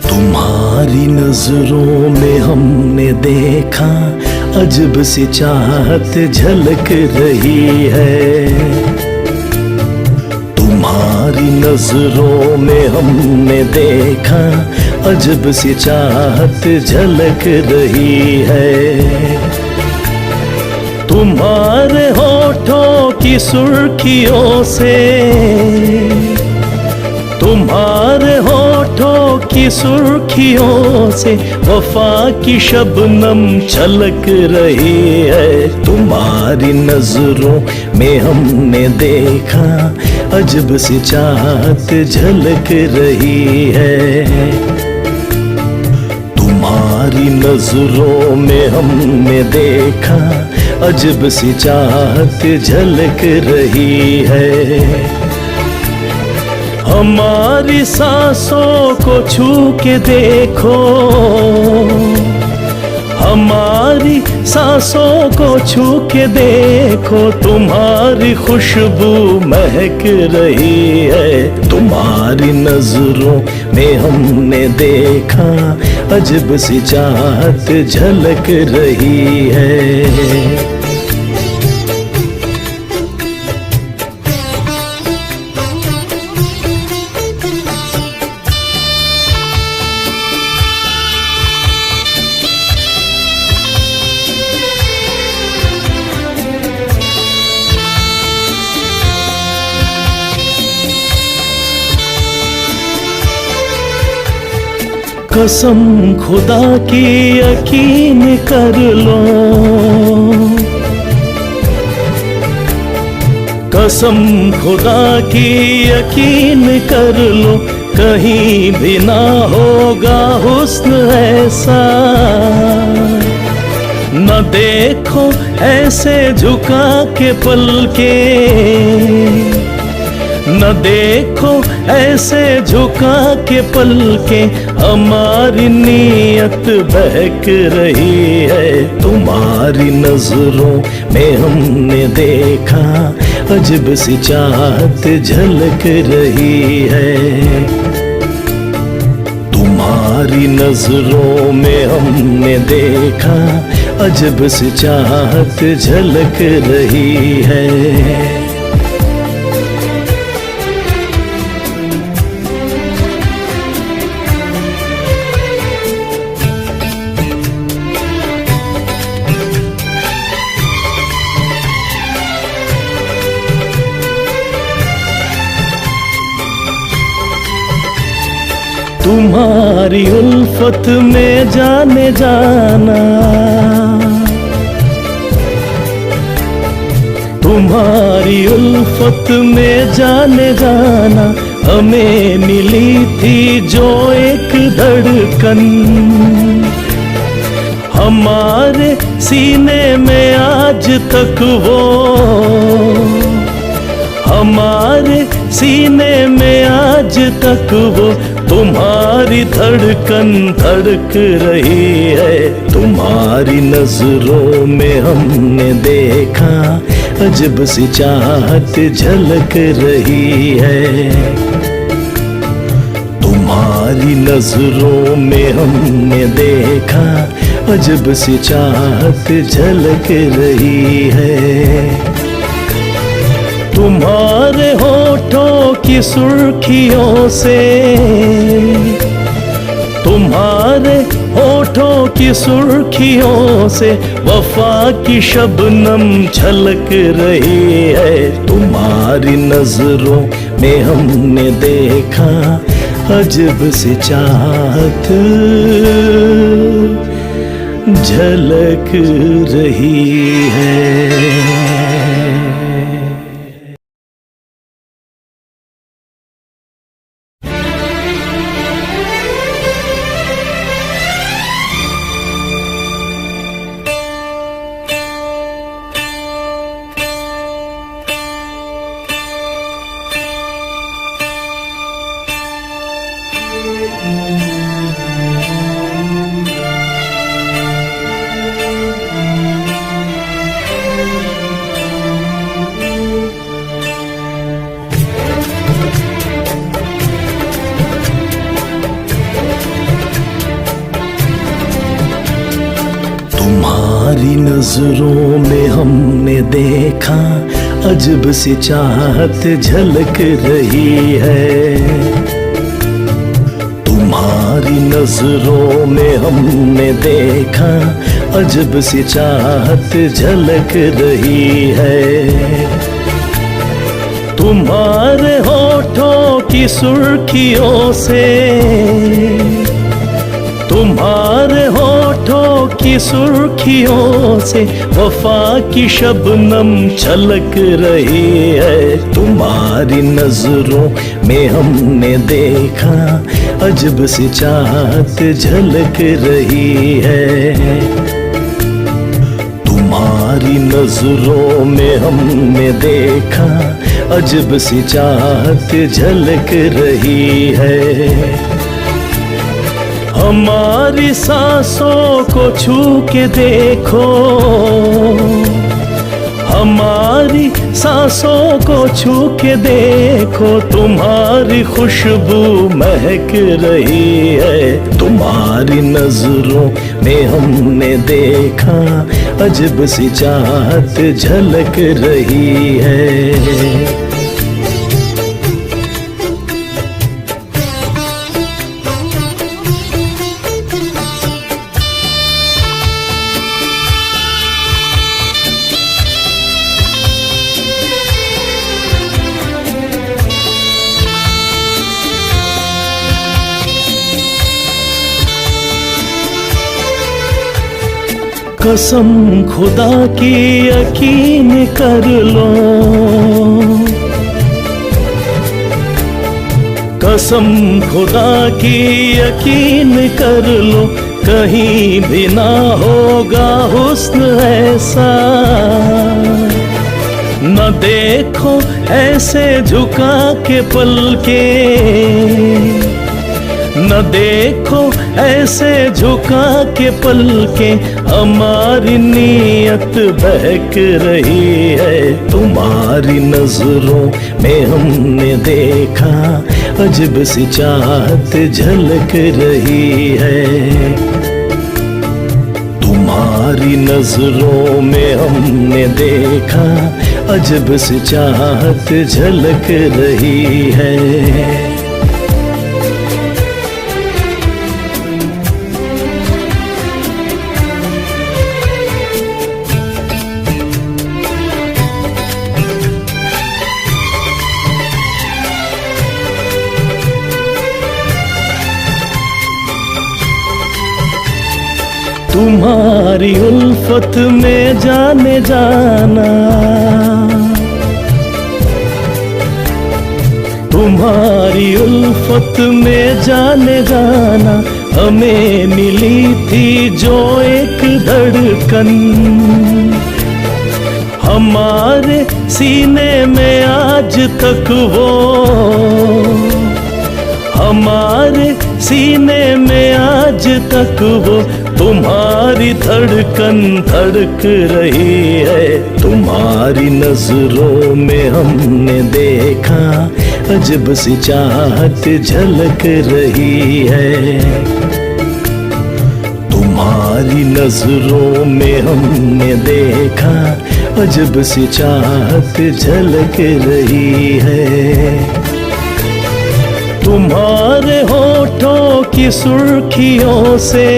तुम्हारी नजरों में हमने देखा अजब सी चाहत झलक रही है। तुम्हारी नजरों में हमने देखा अजब सी चाहत झलक रही है। तुम्हारे होठों की सुर्खियों से, तुम्हारे होठों की सुर्खियों से वफा की शबनम छलक रही है। तुम्हारी नजरों में हमने देखा अजब सी चाहत झलक रही है। तुम्हारी नजरों में हमने देखा अजब सी चाहत झलक रही है। हमारी सांसों को छू के देखो, हमारी सांसों को छू के देखो, तुम्हारी खुशबू महक रही है। तुम्हारी नजरों में हमने देखा अजब सी चाहत झलक रही है। कसम खुदा की यकीन कर लो, कसम खुदा की यकीन कर लो, कहीं भी ना होगा हुस्न ऐसा। न देखो ऐसे झुका के पलके, न देखो ऐसे झुका के पलके, हमारी नीयत बहक रही है। तुम्हारी नजरों में हमने देखा अजब सी चाहत झलक रही है। तुम्हारी नजरों में हमने देखा अजब सी चाहत झलक रही है। तुम्हारी उल्फत में जाने जाना, तुम्हारी उल्फत में जाने जाना, हमें मिली थी जो एक धड़कन, हमारे सीने में आज तक वो, हमारे सीने में आज तक वो तुम्हारी धड़कन धड़क रही है। तुम्हारी नजरों में हमने देखा अजब सी चाहत झलक रही है। तुम्हारी नजरों में हमने देखा अजब सी चाहत झलक रही है। तुम्हारे होठों की सुर्खियों से, तुम्हारे होठों की सुर्खियों से वफा की शबनम छलक रही है। तुम्हारी नजरों में हमने देखा अजब सी चाहत झलक रही है। नजरों में हमने देखा अजब सी चाहत झलक रही है। तुम्हारी नजरों में हमने देखा अजब सी चाहत झलक रही है। तुम्हारे होठों की सुर्खियों से, तुम्हारे होठों की सुर्खियों से वफा की शबनम छलक रही है। तुम्हारी नजरों में हमने देखा अजब सी चाहत झलक रही है। तुम्हारी नजरों में हमने देखा अजब सी चाहत झलक रही है। हमारी सांसों को छू के देखो, हमारी सांसों को छू के देखो, तुम्हारी खुशबू महक रही है। तुम्हारी नजरों में हमने देखा अजब सी चाहत झलक रही है। कसम खुदा की यकीन कर लो, कसम खुदा की यकीन कर लो, कहीं भी ना होगा हुस्न ऐसा। न देखो ऐसे झुका के पलके, न देखो ऐसे झुका के पलके, हमारी नीयत बहक रही है। तुम्हारी नजरों में हमने देखा अजब सी चाहत झलक रही है। तुम्हारी नजरों में हमने देखा अजब सी चाहत झलक रही है। तुम्हारी उल्फत में जाने जाना, तुम्हारी उल्फत में जाने जाना, हमें मिली थी जो एक धड़कन, हमारे सीने में आज तक वो, हमारे सीने में आज तक वो तुम्हारी धड़कन धड़क रही है। तुम्हारी नजरों में हमने देखा अजब सी चाहत झलक रही है। तुम्हारी नजरों में हमने देखा अजब सी चाहत झलक रही है। तुम्हारे होठों की सुर्खियों से,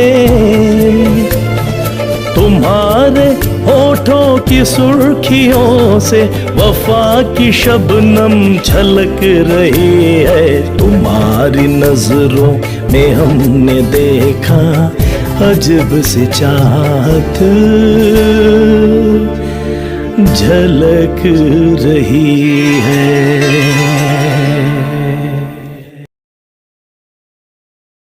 तुम्हारे होठों की सुर्खियों से वफा की शबनम छलक रही है। तुम्हारी नजरों में हमने देखा अजब सी चाहत झलक रही है।